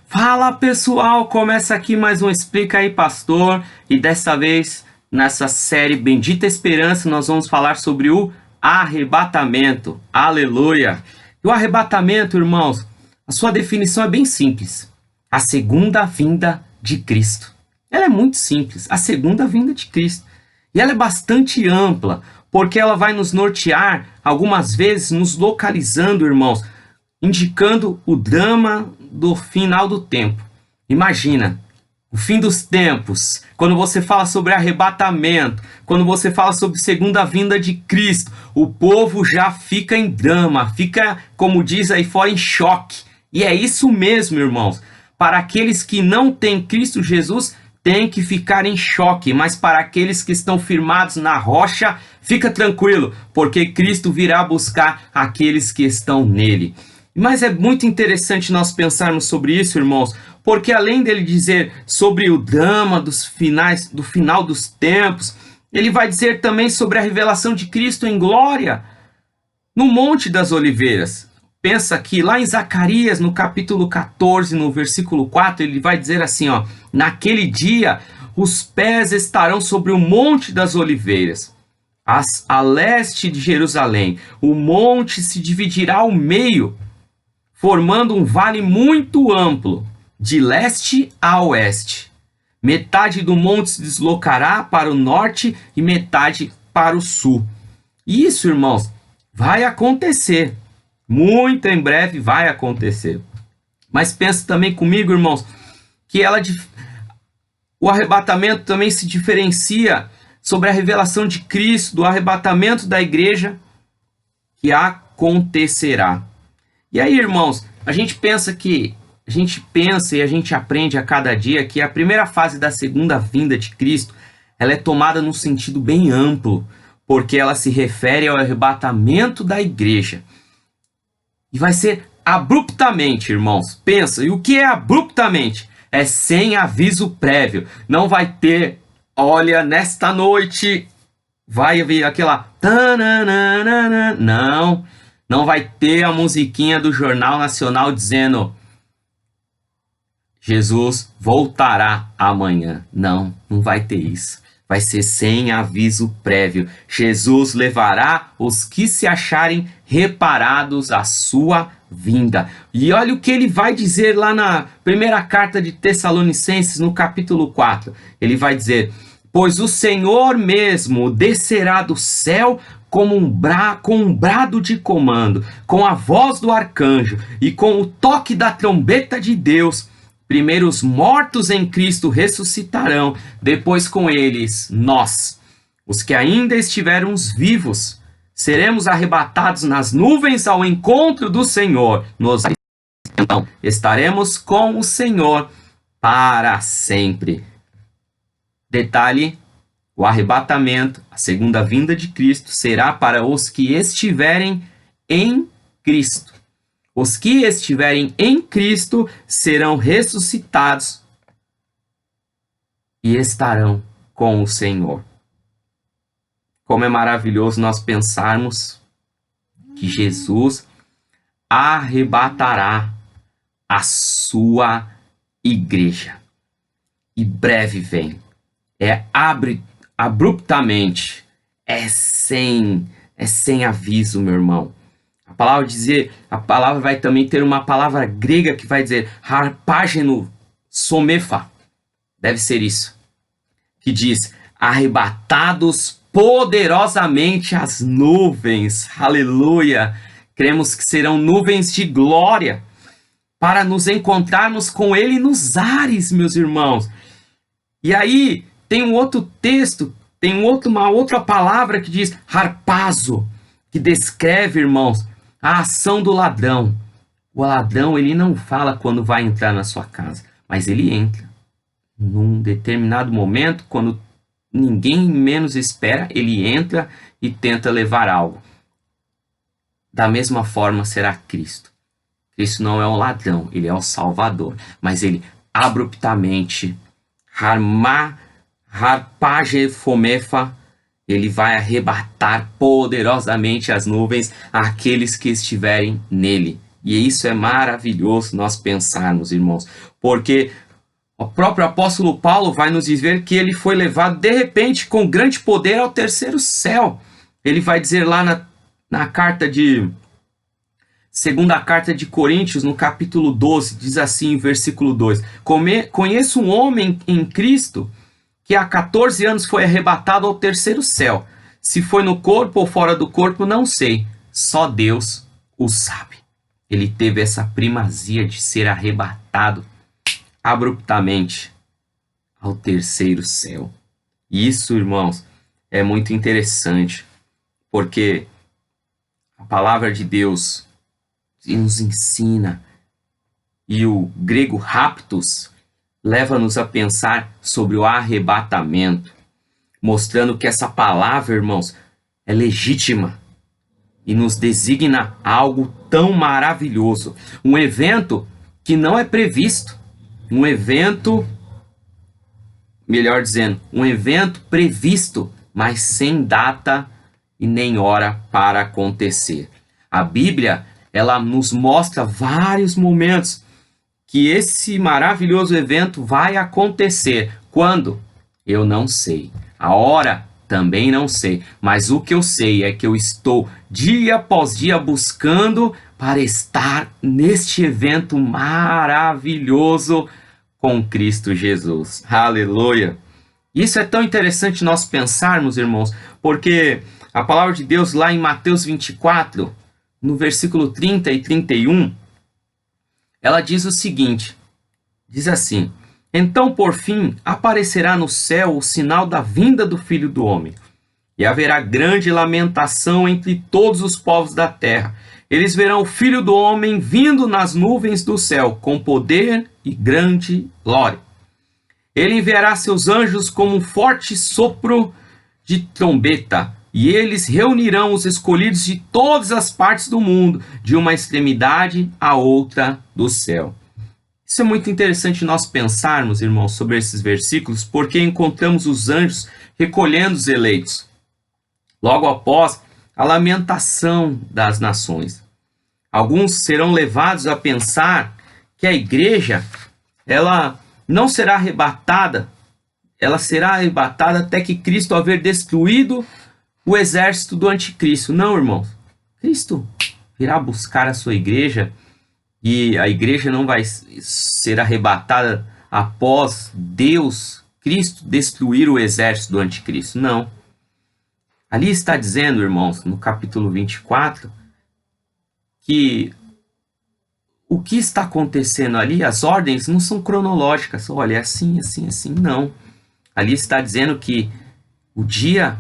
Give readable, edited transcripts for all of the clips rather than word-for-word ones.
Fala pessoal, começa aqui mais um Explica aí Pastor, e dessa vez nessa série Bendita Esperança nós vamos falar sobre o arrebatamento. Aleluia! E o arrebatamento, irmãos, a sua definição é bem simples: a segunda vinda de Cristo. Ela é muito simples, a segunda vinda de Cristo. E ela é bastante ampla, porque ela vai nos nortear, algumas vezes nos localizando, irmãos, indicando o drama do final do tempo. Imagina, o fim dos tempos, quando você fala sobre arrebatamento, quando você fala sobre segunda vinda de Cristo, o povo já fica em drama, fica, como diz aí fora, em choque. E é isso mesmo, irmãos. Para aqueles que não têm Cristo Jesus, tem que ficar em choque, mas para aqueles que estão firmados na rocha, fica tranquilo, porque Cristo virá buscar aqueles que estão nele. Mas é muito interessante nós pensarmos sobre isso, irmãos, porque além dele dizer sobre o drama do final dos tempos, ele vai dizer também sobre a revelação de Cristo em glória no Monte das Oliveiras. Pensa aqui, lá em Zacarias, no capítulo 14, no versículo 4, ele vai dizer assim, ó: naquele dia os pés estarão sobre o Monte das Oliveiras, a leste de Jerusalém. O monte se dividirá ao meio, formando um vale muito amplo, de leste a oeste. Metade do monte se deslocará para o norte e metade para o sul. Isso, irmãos, vai acontecer. Muito em breve vai acontecer. Mas pensa também comigo, irmãos, que o arrebatamento também se diferencia sobre a revelação de Cristo, do arrebatamento da igreja que acontecerá. E aí, irmãos, a gente pensa e a gente aprende a cada dia que a primeira fase da segunda vinda de Cristo, ela é tomada num sentido bem amplo, porque ela se refere ao arrebatamento da igreja. E vai ser abruptamente, irmãos. Pensa, e o que é abruptamente? É sem aviso prévio. Não vai ter, olha, nesta noite vai haver aquela... Não. Não vai ter a musiquinha do Jornal Nacional dizendo Jesus voltará amanhã. Não vai ter isso. Vai ser sem aviso prévio. Jesus levará os que se acharem reparados à sua vinda. E olha o que ele vai dizer lá na primeira carta de Tessalonicenses, no capítulo 4. Ele vai dizer: pois o Senhor mesmo descerá do céu com um brado de comando, com a voz do arcanjo e com o toque da trombeta de Deus. Primeiro os mortos em Cristo ressuscitarão, depois com eles nós, os que ainda estiverem vivos, seremos arrebatados nas nuvens ao encontro do Senhor. Então estaremos com o Senhor para sempre. Detalhe: o arrebatamento, a segunda vinda de Cristo, será para os que estiverem em Cristo. Os que estiverem em Cristo serão ressuscitados e estarão com o Senhor. Como é maravilhoso nós pensarmos que Jesus arrebatará a sua igreja. E breve vem. É abruptamente. É sem aviso, meu irmão. A palavra vai também ter uma palavra grega que vai dizer harpageno somefa. Deve ser isso. Que diz: arrebatados poderosamente às nuvens. Aleluia! Cremos que serão nuvens de glória para nos encontrarmos com ele nos ares, meus irmãos. E aí tem um outro texto, uma outra palavra que diz harpazo, que descreve, irmãos, a ação do ladrão. O ladrão, ele não fala quando vai entrar na sua casa, mas ele entra. Num determinado momento, quando ninguém menos espera, ele entra e tenta levar algo. Da mesma forma será Cristo. Cristo não é um ladrão, ele é o Salvador. Mas ele abruptamente, harpagefomefa, ele vai arrebatar poderosamente as nuvens àqueles que estiverem nele. E isso é maravilhoso nós pensarmos, irmãos, porque o próprio apóstolo Paulo vai nos dizer que ele foi levado de repente com grande poder ao terceiro céu. Ele vai dizer lá na segunda carta de Coríntios, no capítulo 12, diz assim, versículo 2: Conheço um homem em Cristo que há 14 anos foi arrebatado ao terceiro céu. Se foi no corpo ou fora do corpo, não sei. Só Deus o sabe. Ele teve essa primazia de ser arrebatado abruptamente ao terceiro céu. Isso, irmãos, é muito interessante, porque a palavra de Deus nos ensina, e o grego raptus leva-nos a pensar sobre o arrebatamento, mostrando que essa palavra, irmãos, é legítima e nos designa algo tão maravilhoso. Um evento que não é previsto, um evento, melhor dizendo, um evento previsto, mas sem data e nem hora para acontecer. A Bíblia, ela nos mostra vários momentos que esse maravilhoso evento vai acontecer. Quando? Eu não sei. A hora? Também não sei. Mas o que eu sei é que eu estou dia após dia buscando para estar neste evento maravilhoso com Cristo Jesus. Aleluia! Isso é tão interessante nós pensarmos, irmãos, porque a palavra de Deus lá em Mateus 24, no versículo 30 e 31, ela diz o seguinte, diz assim: Então, por fim, aparecerá no céu o sinal da vinda do Filho do Homem, e haverá grande lamentação entre todos os povos da terra. Eles verão o Filho do Homem vindo nas nuvens do céu, com poder e grande glória. Ele enviará seus anjos como um forte sopro de trombeta, e eles reunirão os escolhidos de todas as partes do mundo, de uma extremidade à outra do céu. Isso é muito interessante nós pensarmos, irmãos, sobre esses versículos, porque encontramos os anjos recolhendo os eleitos, logo após a lamentação das nações. Alguns serão levados a pensar que a igreja, ela não será arrebatada, ela será arrebatada até que Cristo haver destruído o exército do anticristo. Não, irmãos. Cristo virá buscar a sua igreja e a igreja não vai ser arrebatada após Deus, Cristo, destruir o exército do anticristo. Não. Ali está dizendo, irmãos, no capítulo 24, que o que está acontecendo ali, as ordens não são cronológicas. Olha, é assim, assim, assim. Não. Ali está dizendo que o dia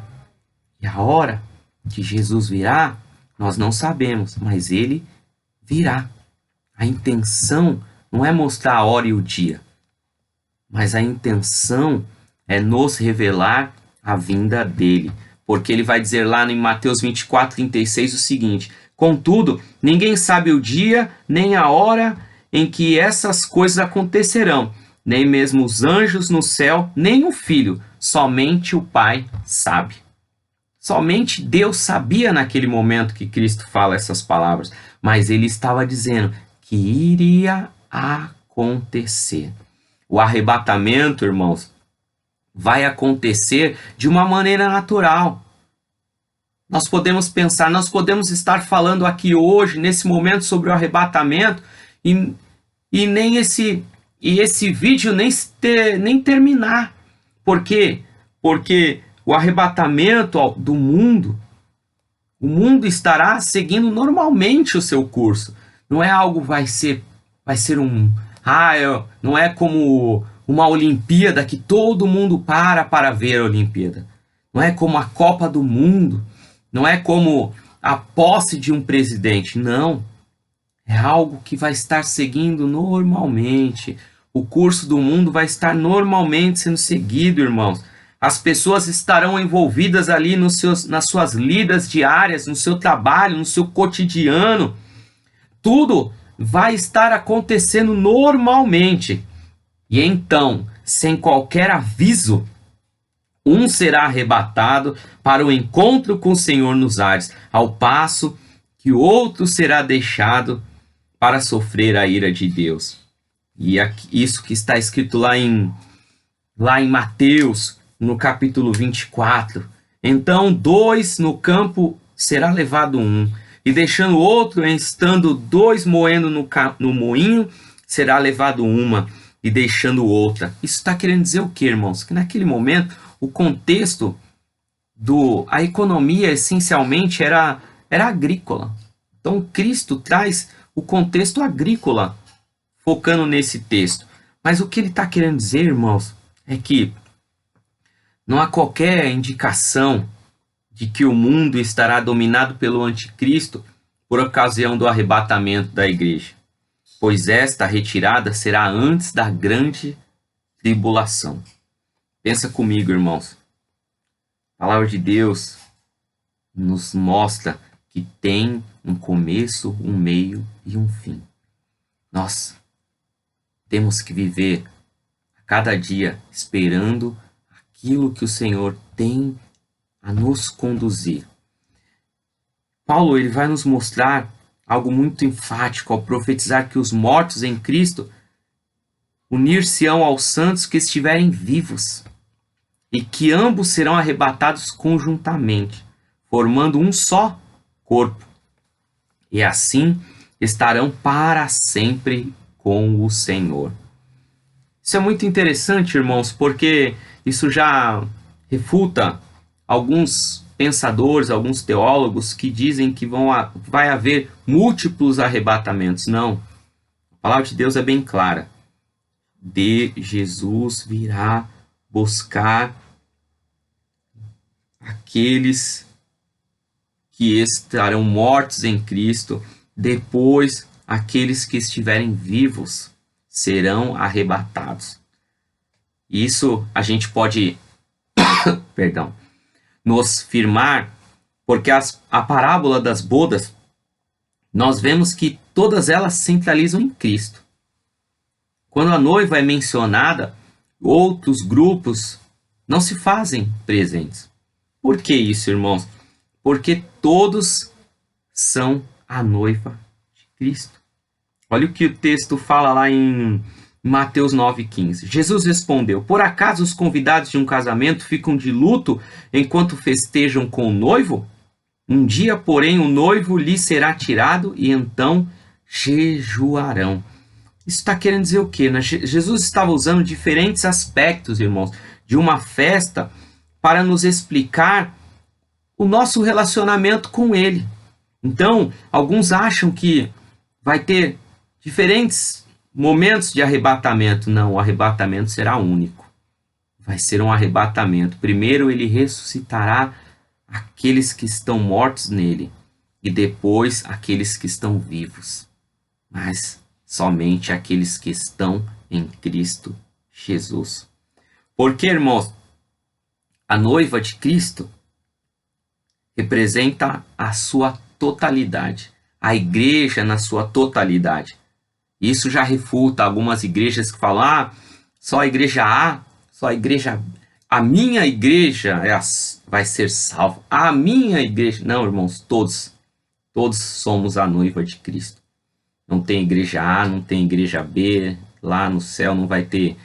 e a hora que Jesus virá, nós não sabemos, mas ele virá. A intenção não é mostrar a hora e o dia, mas a intenção é nos revelar a vinda dele. Porque ele vai dizer lá em Mateus 24, 36 o seguinte: Contudo, ninguém sabe o dia nem a hora em que essas coisas acontecerão, nem mesmo os anjos no céu, nem o Filho, somente o Pai sabe. Somente Deus sabia naquele momento que Cristo fala essas palavras, mas ele estava dizendo que iria acontecer. O arrebatamento, irmãos, vai acontecer de uma maneira natural. Nós podemos pensar, nós podemos estar falando aqui hoje, nesse momento, sobre o arrebatamento, e esse vídeo nem terminar. Por quê? Porque o arrebatamento do mundo, o mundo estará seguindo normalmente o seu curso. Não é algo vai ser não é como uma Olimpíada que todo mundo para ver a Olimpíada. Não é como a Copa do Mundo, não é como a posse de um presidente, não. É algo que vai estar seguindo normalmente. O curso do mundo vai estar normalmente sendo seguido, irmãos. As pessoas estarão envolvidas ali nas suas lidas diárias, no seu trabalho, no seu cotidiano. Tudo vai estar acontecendo normalmente. E então, sem qualquer aviso, um será arrebatado para o encontro com o Senhor nos ares, ao passo que o outro será deixado para sofrer a ira de Deus. E isso que está escrito lá em Mateus, no capítulo 24. Então, 2 no campo será levado um, e deixando o outro, estando 2 moendo no moinho, será levado uma, e deixando outra. Isso está querendo dizer o quê, irmãos? Que naquele momento, o contexto a economia essencialmente era agrícola. Então, Cristo traz o contexto agrícola, focando nesse texto. Mas o que ele está querendo dizer, irmãos, é que não há qualquer indicação de que o mundo estará dominado pelo anticristo por ocasião do arrebatamento da igreja, pois esta retirada será antes da grande tribulação. Pensa comigo, irmãos. A palavra de Deus nos mostra que tem um começo, um meio e um fim. Nós temos que viver a cada dia esperando aquilo que o Senhor tem a nos conduzir. Paulo ele vai nos mostrar algo muito enfático ao profetizar que os mortos em Cristo unir-se-ão aos santos que estiverem vivos, e que ambos serão arrebatados conjuntamente, formando um só corpo, e assim estarão para sempre com o Senhor. Isso é muito interessante, irmãos, porque isso já refuta alguns pensadores, alguns teólogos que dizem que vai haver múltiplos arrebatamentos. Não. A palavra de Deus é bem clara. Jesus virá buscar aqueles que estarão mortos em Cristo, depois aqueles que estiverem vivos serão arrebatados. Isso a gente pode nos firmar, porque a parábola das bodas, nós vemos que todas elas centralizam em Cristo. Quando a noiva é mencionada, outros grupos não se fazem presentes. Por que isso, irmãos? Porque todos são a noiva de Cristo. Olha o que o texto fala lá em Mateus 9,15. Jesus respondeu: por acaso os convidados de um casamento ficam de luto enquanto festejam com o noivo? Um dia, porém, o noivo lhe será tirado e então jejuarão. Isso está querendo dizer o quê? Jesus estava usando diferentes aspectos, irmãos, de uma festa para nos explicar o nosso relacionamento com Ele. Então, alguns acham que vai ter diferentes momentos de arrebatamento. Não, o arrebatamento será único. Vai ser um arrebatamento. Primeiro, Ele ressuscitará aqueles que estão mortos nele e depois aqueles que estão vivos. Mas somente aqueles que estão em Cristo Jesus. Porque, irmãos, a noiva de Cristo representa a sua totalidade, a igreja na sua totalidade. Isso já refuta algumas igrejas que falam, só a igreja A, só a igreja B. A minha igreja vai ser salva. A minha igreja... Não, irmãos, todos somos a noiva de Cristo. Não tem igreja A, não tem igreja B. Lá no céu não vai ter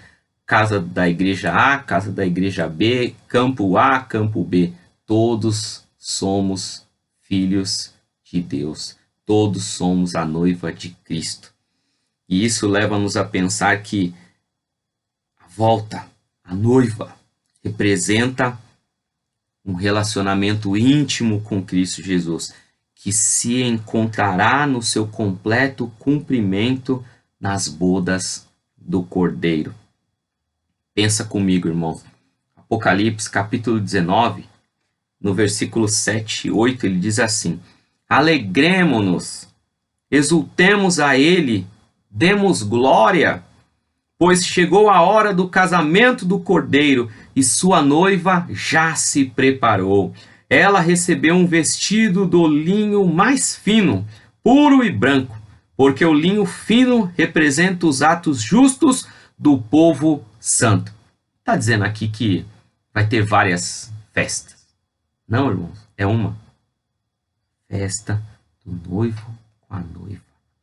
casa da igreja A, casa da igreja B, campo A, campo B. Todos somos filhos de Deus. Todos somos a noiva de Cristo. E isso leva-nos a pensar que a volta, a noiva, representa um relacionamento íntimo com Cristo Jesus, que se encontrará no seu completo cumprimento nas bodas do Cordeiro. Pensa comigo, irmão. Apocalipse, capítulo 19, no versículo 7 e 8, ele diz assim: alegremo-nos, exultemos a ele, demos glória, pois chegou a hora do casamento do Cordeiro e sua noiva já se preparou. Ela recebeu um vestido do linho mais fino, puro e branco, porque o linho fino representa os atos justos do povo santo. Está dizendo aqui que vai ter várias festas. Não, irmãos, é uma festa do noivo com a noiva.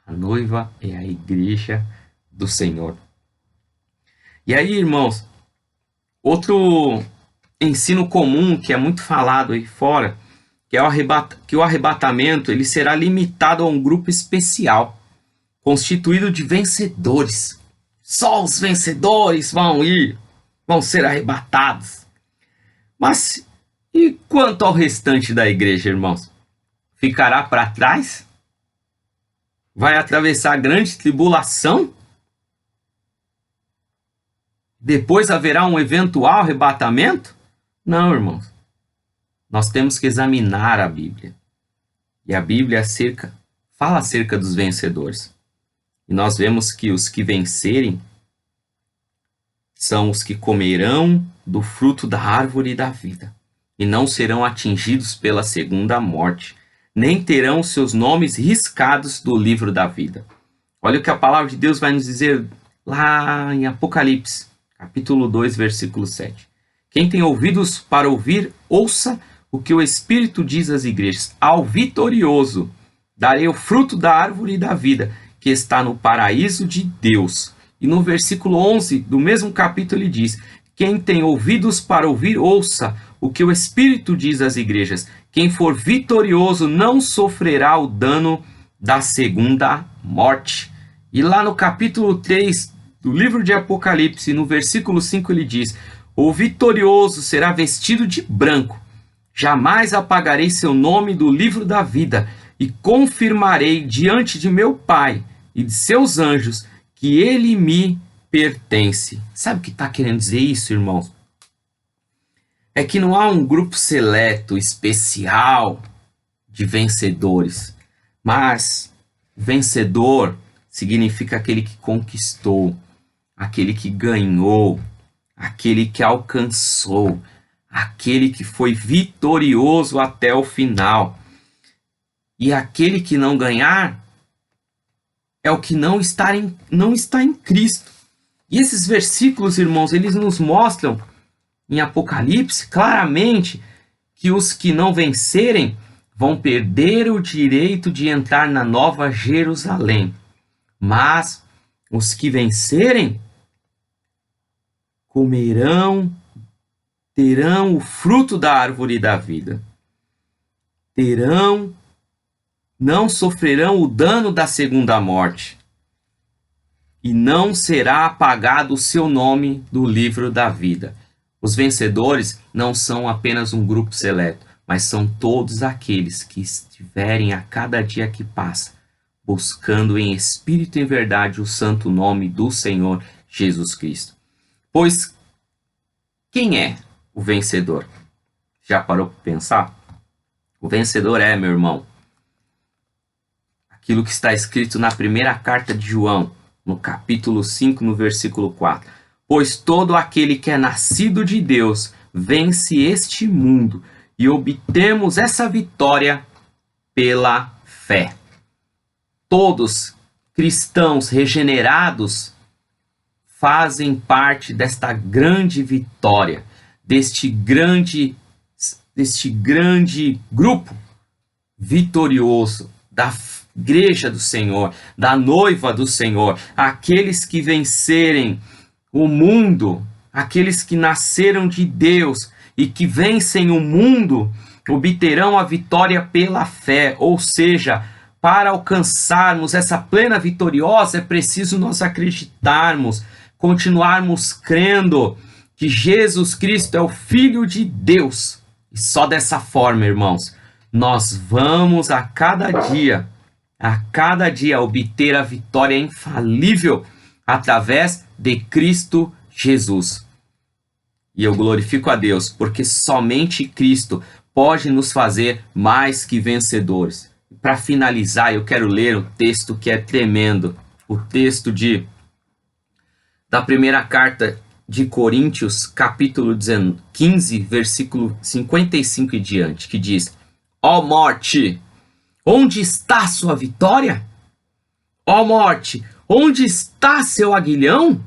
A noiva é a igreja do Senhor. E aí, irmãos, outro ensino comum que é muito falado aí fora, que é o arrebatamento ele será limitado a um grupo especial, constituído de vencedores. Só os vencedores vão ser arrebatados. Mas e quanto ao restante da igreja, irmãos? Ficará para trás? Vai atravessar a grande tribulação? Depois haverá um eventual arrebatamento? Não, irmãos. Nós temos que examinar a Bíblia. E a Bíblia fala acerca dos vencedores. E nós vemos que os que vencerem são os que comerão do fruto da árvore da vida, e não serão atingidos pela segunda morte, nem terão seus nomes riscados do livro da vida. Olha o que a palavra de Deus vai nos dizer lá em Apocalipse, capítulo 2, versículo 7. Quem tem ouvidos para ouvir, ouça o que o Espírito diz às igrejas. Ao vitorioso darei o fruto da árvore da vida, que está no paraíso de Deus. E no versículo 11 do mesmo capítulo ele diz: quem tem ouvidos para ouvir, ouça o que o Espírito diz às igrejas. Quem for vitorioso não sofrerá o dano da segunda morte. E lá no capítulo 3 do livro de Apocalipse, no versículo 5 ele diz: o vitorioso será vestido de branco. Jamais apagarei seu nome do livro da vida, e confirmarei diante de meu Pai e de seus anjos que ele me pertence. Sabe o que está querendo dizer isso, irmãos? É que não há um grupo seleto, especial de vencedores, mas vencedor significa aquele que conquistou, aquele que ganhou, aquele que alcançou, aquele que foi vitorioso até o final. E aquele que não ganhar é o que não está em Cristo. E esses versículos, irmãos, eles nos mostram em Apocalipse claramente que os que não vencerem vão perder o direito de entrar na Nova Jerusalém. Mas os que vencerem terão o fruto da árvore da vida. Não sofrerão o dano da segunda morte. E não será apagado o seu nome do livro da vida. Os vencedores não são apenas um grupo seleto, mas são todos aqueles que estiverem a cada dia que passa, buscando em espírito e em verdade o santo nome do Senhor Jesus Cristo. Pois quem é o vencedor? Já parou para pensar? O vencedor é, meu irmão, aquilo que está escrito na primeira carta de João, no capítulo 5, no versículo 4. Pois todo aquele que é nascido de Deus vence este mundo, e obtemos essa vitória pela fé. Todos cristãos regenerados fazem parte desta grande vitória, deste grande grupo vitorioso da igreja do Senhor, da noiva do Senhor, aqueles que vencerem o mundo, aqueles que nasceram de Deus e que vencem o mundo, obterão a vitória pela fé. Ou seja, para alcançarmos essa plena vitoriosa é preciso nós acreditarmos, continuarmos crendo que Jesus Cristo é o Filho de Deus. E só dessa forma, irmãos, nós vamos a cada dia obter a vitória infalível através de Cristo Jesus. E eu glorifico a Deus, porque somente Cristo pode nos fazer mais que vencedores. Para finalizar, eu quero ler o texto que é tremendo, o texto da primeira carta de Coríntios, capítulo 15, versículo 55 e diante, que diz: ó morte, onde está sua vitória? Ó morte, onde está seu aguilhão?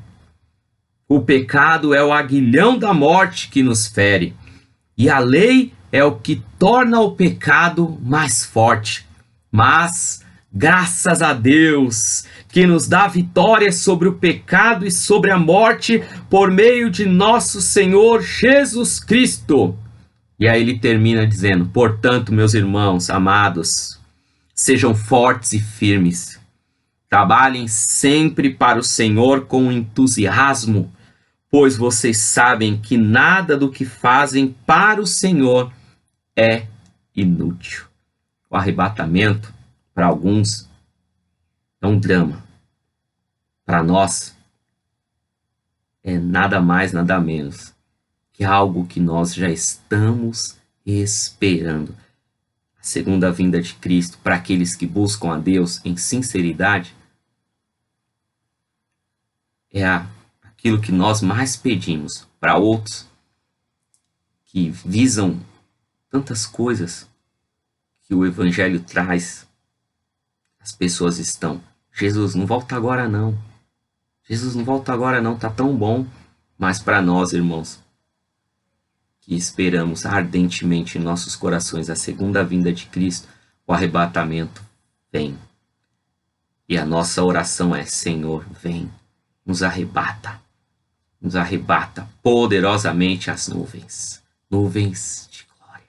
O pecado é o aguilhão da morte que nos fere, e a lei é o que torna o pecado mais forte. Mas Graças a Deus, que nos dá vitória sobre o pecado e sobre a morte por meio de nosso Senhor Jesus Cristo. E aí ele termina dizendo: portanto, meus irmãos amados, sejam fortes e firmes. Trabalhem sempre para o Senhor com entusiasmo, pois vocês sabem que nada do que fazem para o Senhor é inútil. O arrebatamento, para alguns, é um drama. Para nós, é nada mais, nada menos que algo que nós já estamos esperando. A segunda vinda de Cristo, para aqueles que buscam a Deus em sinceridade, é aquilo que nós mais pedimos. Para outros que visam tantas coisas que o Evangelho traz, as pessoas estão: Jesus, não volta agora não. Jesus, não volta agora não, tá tão bom. Mas para nós, irmãos, que esperamos ardentemente em nossos corações a segunda vinda de Cristo, o arrebatamento vem. E a nossa oração é: Senhor, vem, nos arrebata poderosamente as nuvens de glória.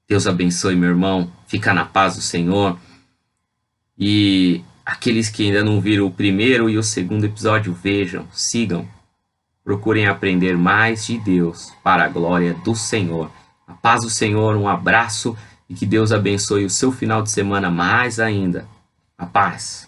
Deus abençoe, meu irmão, fica na paz do Senhor. E aqueles que ainda não viram o primeiro e o segundo episódio, vejam, sigam, procurem aprender mais de Deus para a glória do Senhor. A paz do Senhor, um abraço e que Deus abençoe o seu final de semana mais ainda. A paz.